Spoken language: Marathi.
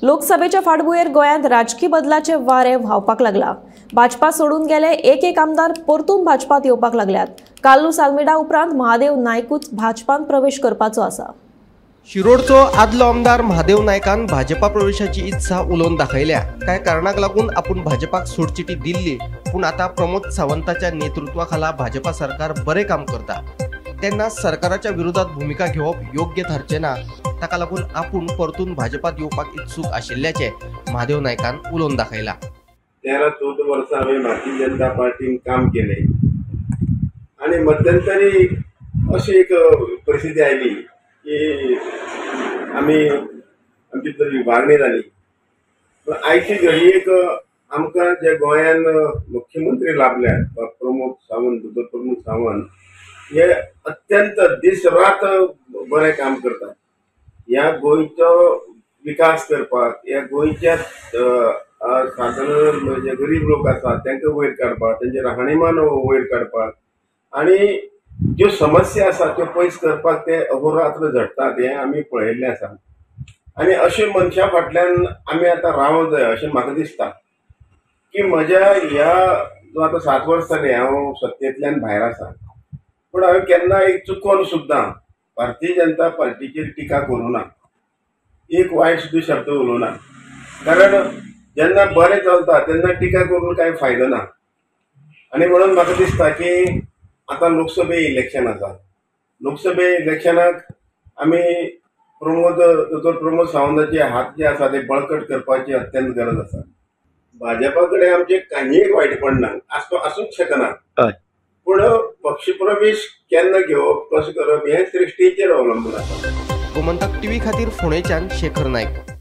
लोकसभेच्या फाटभुंयेर गोंयांत राजकीय बदलाचे वारे व्हांवपाक लागला। भाजपा सोडून गेले एक आमदार परतून भाजपात येवपाक लागल्यात। काल्लू साल्मेडा उपरांत महादेव नायकूच भाजपांत प्रवेश करपाचो आसा। शिरोडचो आदलो आमदार महादेव नायकान भाजपा प्रवेशाची इत्सा उलोवन दाखयल्या। काय कारणाक लागून आपूण भाजपाक सोडचिटी दिल्ली, पूण आता प्रमोद सावंताच्या नेतृत्वाखाला भाजपा सरकार बरे काम करता, तेन्ना सरकाराच्या विरोधात भूमिका घेवप योग्य ठरचे ना। ताका लागून आपूण परतून भाजपात येवपाक इत्सूक आशिल्ल्याचे महादेव नायकान उलोवन दाखयला। 13-14 वर्सां हांवें भारतीय जनता पार्टीन काम केलें आनी मध्यंतरी अशी एक परिस्थिती आयली की आमची तर विभागणी जाली। पण आयची घडयेक आमकां जे गोंयान मुख्यमंत्री लाभल्यात प्रमोद सावंत हे अत्यंत दीस रात बरें काम करतात। ह्या गोंयचो विकास करपाक, ह्या गोंयच्या सादारण जे गरीब लोक आसात तांकां वयर काडपाक, तांचे राहणीमान वयर काडपाक आनी ज्यो समस्या आसात त्यो पयस करपाक ते अहोरात्र झटतात, हें आमी पळयल्लें आसा। आनी अशे मनशा फाटल्यान आमी आतां रावूं जाय अशें म्हाका दिसता की म्हज्या ह्या जो आतां 7 वर्स जाली हांव सत्तेंतल्यान भायर आसा, पूण हांवें केन्ना एक चुकोन सुद्दां भारतीय जनता पार्टीचेर टिका करूं ना, एक वायट सुद्दां शब्द उलोवं ना। कारण जेन्ना बरें चलता तेन्ना टिका करून कांय फायदो ना। आनी म्हणून म्हाका दिसता की आतां लोकसभे इलेक्शन आसा, लोकसभे इलेक्शनाक आमी दोतोर प्रमोद सावंताचे हात जे आसा ते बळकट करपाची अत्यंत गरज आसा। भाजपा कडेन आमचें कांय वायटपण ना, आसूंक शकना, पूण पक्ष प्रवेश केन्ना घेवप, कसो करप हें श्रेष्ठीचेर अवलंबून आसा। गोमंतक टीव्ही खातीर फोंडेच्यान शेखर नायक।